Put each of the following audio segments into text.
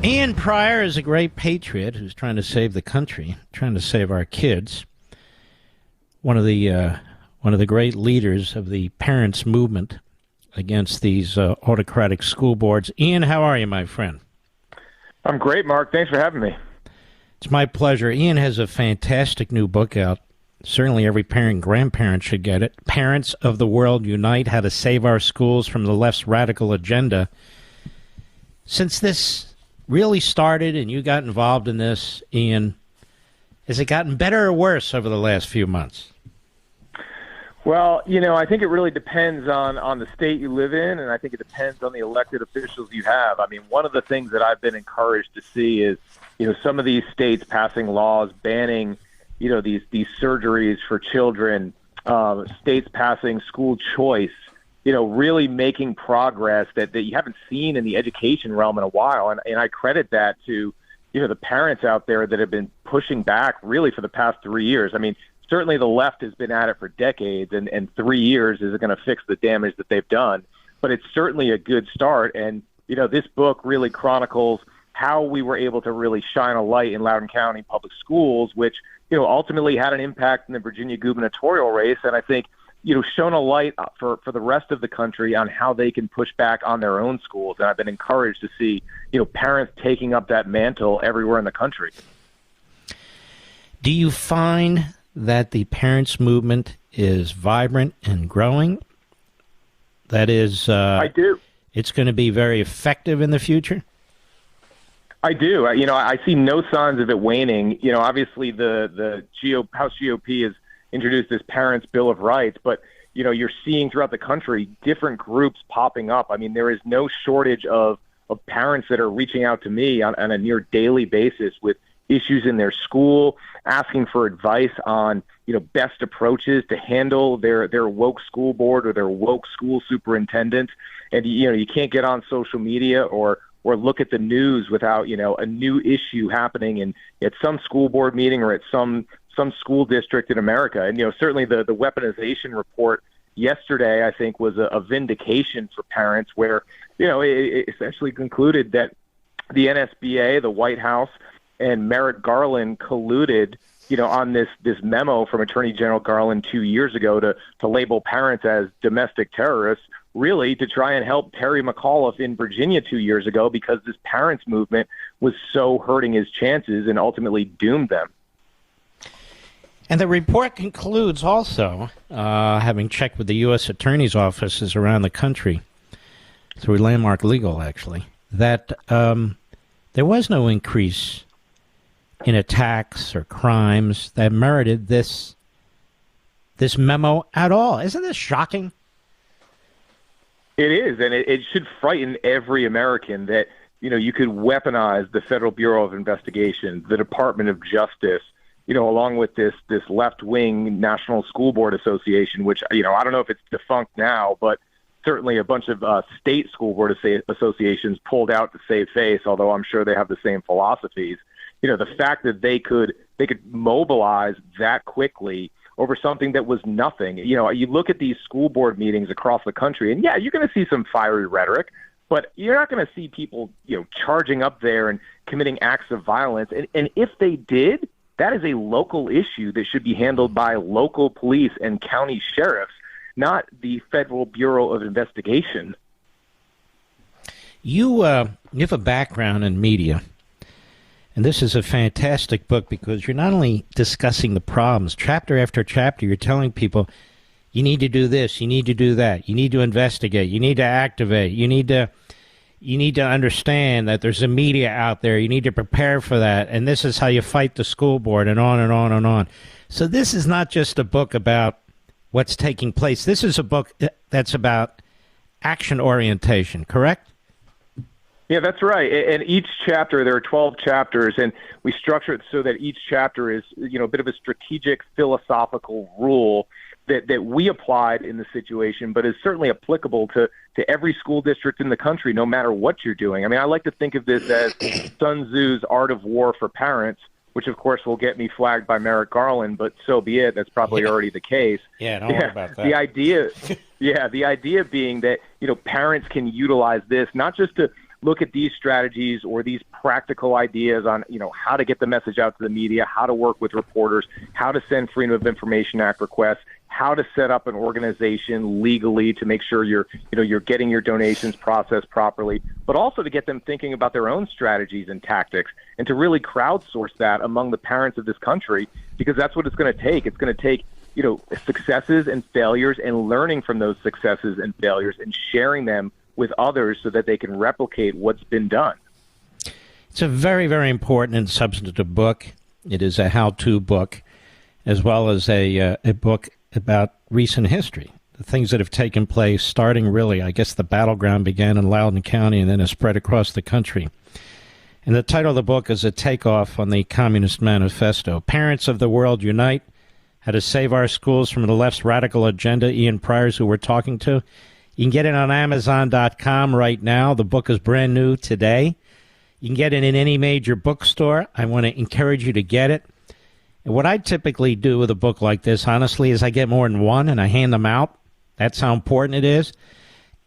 Ian Pryor is a great patriot who's trying to save the country, trying to save our kids. One of the great leaders of the parents' movement against these autocratic school boards. Ian, how are you, my friend? I'm great, Mark. Thanks for having me. It's my pleasure. Ian has a fantastic new book out. Certainly every parent and grandparent should get it. Parents of the World Unite, How to Save Our Schools from the Left's Radical Agenda. Since this really started and you got involved in this, Ian, has it gotten better or worse over the last few months? Well, I think it really depends on the state you live in, and I think it depends on the elected officials you have. I mean, one of the things that I've been encouraged to see is, some of these states passing laws banning, these surgeries for children, states passing school choice, really making progress that you haven't seen in the education realm in a while. And I credit that to, the parents out there that have been pushing back really for the past 3 years. I mean, certainly the left has been at it for decades, and 3 years isn't going to fix the damage that they've done. But it's certainly a good start. And, this book really chronicles how we were able to really shine a light in Loudoun County public schools, which, ultimately had an impact in the Virginia gubernatorial race. And I think, shown a light for the rest of the country on how they can push back on their own schools. And I've been encouraged to see, parents taking up that mantle everywhere in the country. Do you find that the parents' movement is vibrant and growing? That is, I do. It's going to be very effective in the future? I do. I see no signs of it waning. Obviously the House GOP has introduced this Parents' Bill of Rights, but, you're seeing throughout the country different groups popping up. I mean, there is no shortage of parents that are reaching out to me on a near daily basis with issues in their school, asking for advice on, best approaches to handle their woke school board or their woke school superintendent. And, you can't get on social media or look at the news without, a new issue happening at some school board meeting or at some school district in America. And, certainly the weaponization report yesterday, I think, was a vindication for parents where, it essentially concluded that the NSBA, the White House, and Merrick Garland colluded, on this memo from Attorney General Garland 2 years ago to label parents as domestic terrorists, really to try and help Terry McAuliffe in Virginia 2 years ago because this parents movement was so hurting his chances and ultimately doomed them. And the report concludes also, having checked with the U.S. attorney's offices around the country, through Landmark Legal actually, that there was no increase in attacks or crimes that merited this memo at all. Isn't this shocking? It is, and it should frighten every American that, you could weaponize the Federal Bureau of Investigation, the Department of Justice, along with this left-wing National School Board Association, which, I don't know if it's defunct now, but certainly a bunch of state school board associations pulled out to save face, although I'm sure they have the same philosophies. The fact that they could mobilize that quickly over something that was nothing. You look at these school board meetings across the country, and yeah, you're going to see some fiery rhetoric, but you're not going to see people, charging up there and committing acts of violence. And if they did, that is a local issue that should be handled by local police and county sheriffs, not the Federal Bureau of Investigation. You have a background in media. And this is a fantastic book because you're not only discussing the problems, chapter after chapter, you're telling people, you need to do this, you need to do that, you need to investigate, you need to activate, you need to understand that there's a media out there, you need to prepare for that, and this is how you fight the school board, and on and on and on. So this is not just a book about what's taking place. This is a book that's about action orientation, correct? Yeah, that's right. And each chapter, there are 12 chapters, and we structure it so that each chapter is, a bit of a strategic philosophical rule that we applied in the situation, but is certainly applicable to every school district in the country, no matter what you're doing. I mean, I like to think of this as Sun Tzu's Art of War for Parents, which, of course, will get me flagged by Merrick Garland, but so be it. That's probably already the case. Yeah, don't worry about that. The idea being that, parents can utilize this not just to look at these strategies or these practical ideas on, how to get the message out to the media, how to work with reporters, how to send Freedom of Information Act requests, how to set up an organization legally to make sure you're getting your donations processed properly, but also to get them thinking about their own strategies and tactics and to really crowdsource that among the parents of this country, because that's what it's going to take. It's going to take, successes and failures and learning from those successes and failures and sharing them with others so that they can replicate what's been done. It's a very, very important and substantive book. It is a how-to book, as well as a book about recent history, the things that have taken place, starting really, I guess the Battleground began in Loudoun County and then has spread across the country. And the title of the book is a takeoff on the Communist Manifesto. Parents of the World Unite, How to Save Our Schools from the Left's Radical Agenda, Ian Pryor's who we're talking to. You can get it on Amazon.com right now. The book is brand new today. You can get it in any major bookstore. I want to encourage you to get it. And what I typically do with a book like this, honestly, is I get more than one and I hand them out. That's how important it is.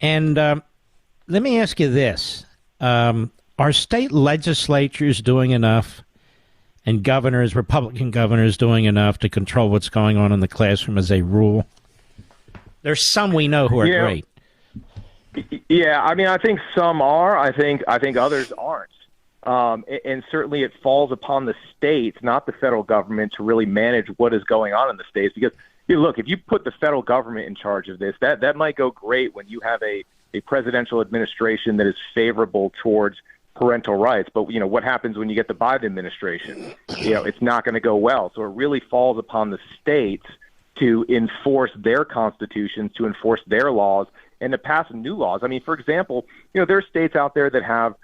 And let me ask you this. Are state legislatures doing enough and governors, Republican governors, doing enough to control what's going on in the classroom as a rule? There's some we know who are great. Yeah, I think some are. I think others aren't. And certainly it falls upon the states, not the federal government, to really manage what is going on in the states. Because, look, if you put the federal government in charge of this, that might go great when you have a presidential administration that is favorable towards parental rights. But, what happens when you get the Biden administration? It's not going to go well. So it really falls upon the states to enforce their constitutions, to enforce their laws, and to pass new laws. For example, there are states out there that have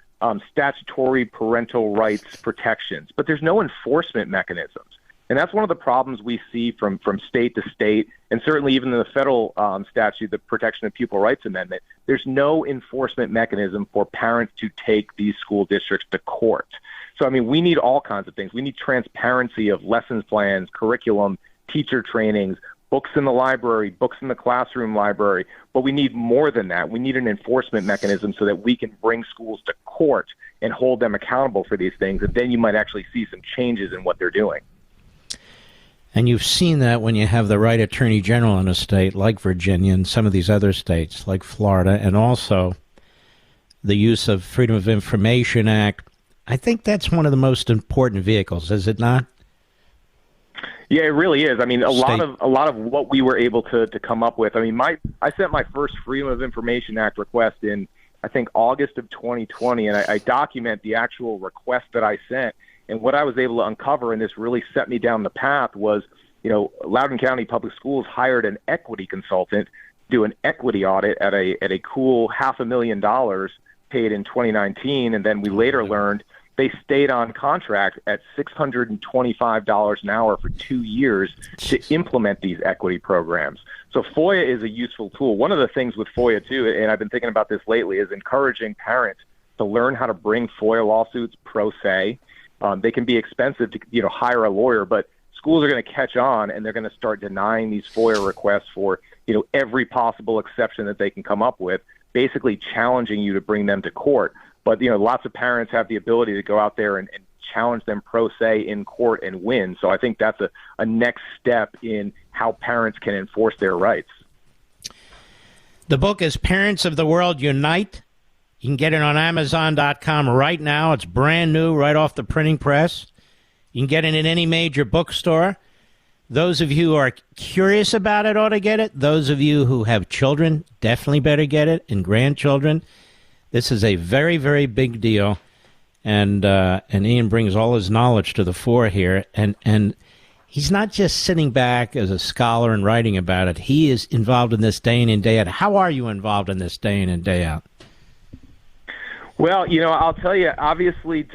statutory parental rights protections, but there's no enforcement mechanisms. And that's one of the problems we see from state to state, and certainly even in the federal statute, the Protection of Pupil Rights Amendment, there's no enforcement mechanism for parents to take these school districts to court. So, we need all kinds of things. We need transparency of lessons plans, curriculum, teacher trainings, books in the library, books in the classroom library. But we need more than that. We need an enforcement mechanism so that we can bring schools to court and hold them accountable for these things. And then you might actually see some changes in what they're doing. And you've seen that when you have the right attorney general in a state like Virginia and some of these other states like Florida, and also the use of Freedom of Information Act. I think that's one of the most important vehicles, is it not? Yeah, it really is. A lot of what we were able to come up with. I sent my first Freedom of Information Act request in, I think, August of 2020, and I document the actual request that I sent. And what I was able to uncover, and this really set me down the path, was, Loudoun County Public Schools hired an equity consultant to do an equity audit at a cool $500,000 paid in 2019, and then we later learned they stayed on contract at $625 an hour for 2 years to implement these equity programs. So FOIA is a useful tool. One of the things with FOIA, too, and I've been thinking about this lately, is encouraging parents to learn how to bring FOIA lawsuits pro se. They can be expensive to hire a lawyer, but schools are going to catch on, and they're going to start denying these FOIA requests for every possible exception that they can come up with, basically challenging you to bring them to court. But, lots of parents have the ability to go out there and challenge them pro se in court and win. So I think that's a next step in how parents can enforce their rights. The book is Parents of the World Unite. You can get it on Amazon.com right now. It's brand new, right off the printing press. You can get it in any major bookstore. Those of you who are curious about it ought to get it. Those of you who have children definitely better get it, and grandchildren. This is a very, very big deal, and Ian brings all his knowledge to the fore here, and he's not just sitting back as a scholar and writing about it. He is involved in this day in and day out. How are you involved in this day in and day out? Well, I'll tell you, obviously in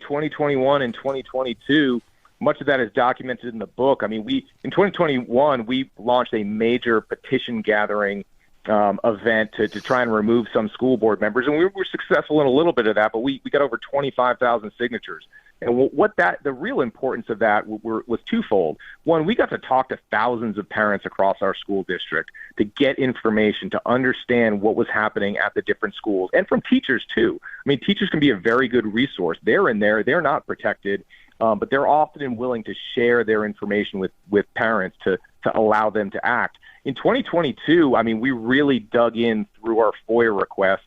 2021 and 2022, much of that is documented in the book. In 2021, we launched a major petition gathering event to try and remove some school board members. And we were successful in a little bit of that, but we got over 25,000 signatures. And the real importance of that was twofold. One, we got to talk to thousands of parents across our school district to get information, to understand what was happening at the different schools, and from teachers too. I mean, teachers can be a very good resource. They're in there, they're not protected, but they're often willing to share their information with parents to allow them to act. In 2022, I mean, we really dug in through our FOIA requests,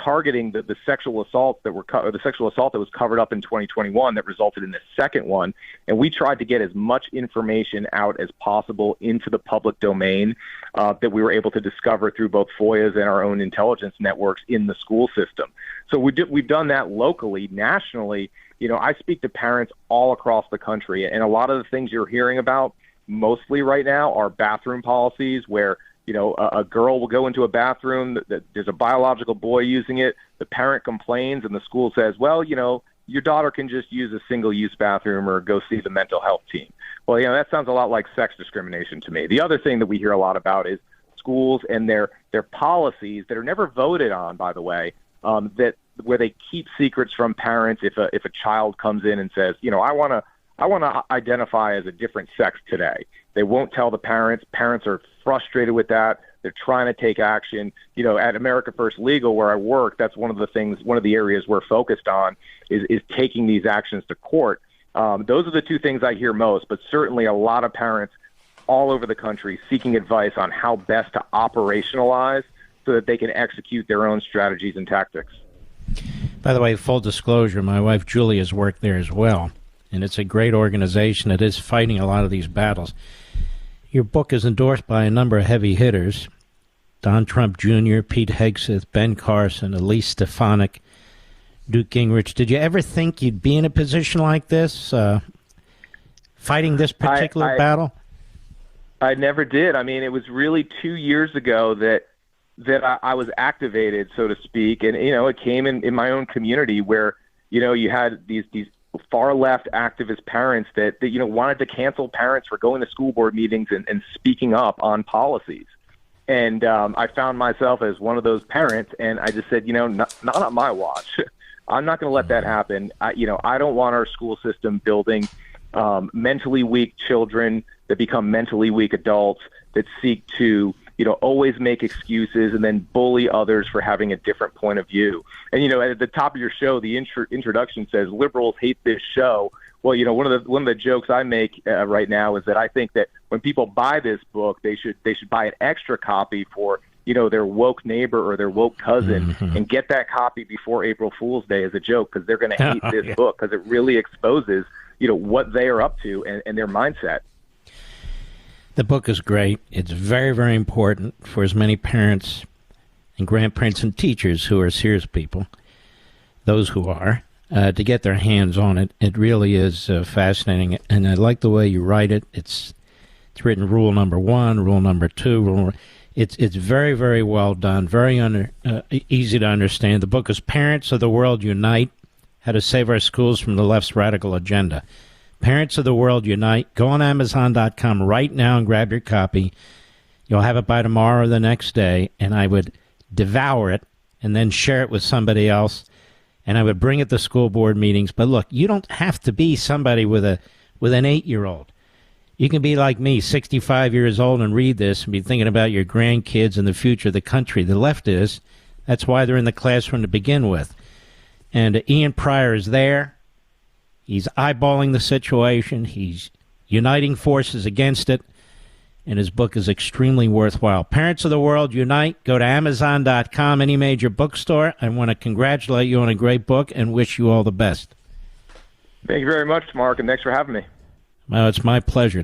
targeting the sexual assault that was covered up in 2021 that resulted in the second one, and we tried to get as much information out as possible into the public domain that we were able to discover through both FOIAs and our own intelligence networks in the school system. So we've done that locally. Nationally, I speak to parents all across the country, and a lot of the things you're hearing about mostly right now are bathroom policies where a girl will go into a bathroom, there's a biological boy using it, the parent complains, and the school says, well, your daughter can just use a single-use bathroom or go see the mental health team. Well, that sounds a lot like sex discrimination to me. The other thing that we hear a lot about is schools and their policies that are never voted on, by the way, where they keep secrets from parents if a child comes in and says, I want to identify as a different sex today. They won't tell the parents. Parents are frustrated with that. They're trying to take action. At America First Legal, where I work, that's one of the areas we're focused on is taking these actions to court. Those are the two things I hear most, but certainly a lot of parents all over the country seeking advice on how best to operationalize so that they can execute their own strategies and tactics. By the way, full disclosure, my wife Julie has worked there as well, and it's a great organization that is fighting a lot of these battles. Your book is endorsed by a number of heavy hitters: Don Trump Jr., Pete Hegseth, Ben Carson, Elise Stefanik, Newt Gingrich. Did you ever think you'd be in a position like this, fighting this particular battle? I never did. I mean, it was really 2 years ago that I was activated, so to speak, and it came in my own community where you had these far left activist parents that wanted to cancel parents for going to school board meetings and speaking up on policies. And I found myself as one of those parents, and I just said, not on my watch. I'm not going to let that happen. I don't want our school system building mentally weak children that become mentally weak adults that seek to always make excuses and then bully others for having a different point of view. And, at the top of your show, the introduction says liberals hate this show. Well, one of the jokes I make right now is that I think that when people buy this book, they should buy an extra copy for, their woke neighbor or their woke cousin, and get that copy before April Fool's Day as a joke, because they're going to hate this book because it really exposes, what they are up to and their mindset. The book is great. It's very, very important for as many parents and grandparents and teachers who are serious people, those who are, to get their hands on it. It really is fascinating, and I like the way you write it. It's written rule number 1, rule number 2. It's very, very well done, very easy to understand. The book is Parents of the World Unite, How to Save Our Schools from the Left's Radical Agenda. Parents of the World Unite. Go on Amazon.com right now and grab your copy. You'll have it by tomorrow or the next day, and I would devour it and then share it with somebody else, and I would bring it to school board meetings. But look, you don't have to be somebody with an 8-year-old. You can be like me, 65 years old, and read this and be thinking about your grandkids and the future of the country. The left is. That's why they're in the classroom to begin with. And Ian Pryor is there. He's eyeballing the situation. He's uniting forces against it. And his book is extremely worthwhile. Parents of the World Unite. Go to Amazon.com, any major bookstore. I want to congratulate you on a great book and wish you all the best. Thank you very much, Mark, and thanks for having me. Well, it's my pleasure.